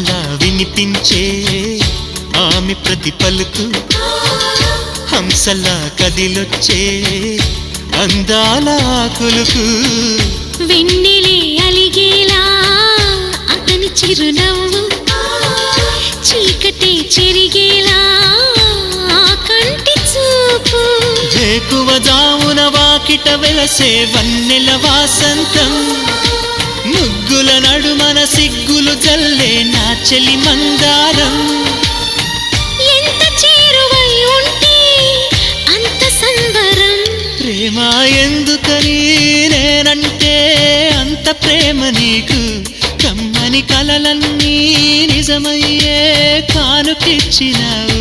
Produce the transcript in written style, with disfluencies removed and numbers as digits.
పాటలా వినిపించే ఆమె ప్రతి పలుకు హంసలా కదిలొచ్చే అందాల కులుకు వెన్నెలే అలిగేలా అతని చిరునవ్వు చీకటే చెరిగేలా కంటి చూపు వేకువ జామున వాకిట వెలసే వన్నెల వాసంతం ముగ్గుల నడుమన సిగ్గులు జల్లే నా చెలి మందారం ఎంత చేరువై ఉంటే అంత సంబరం ప్రేమ ఎందుకని నేనంటే అంత ప్రేమ నీకు కమ్మని కలలన్నీ నిజమయ్యే కానుకిచ్చినావు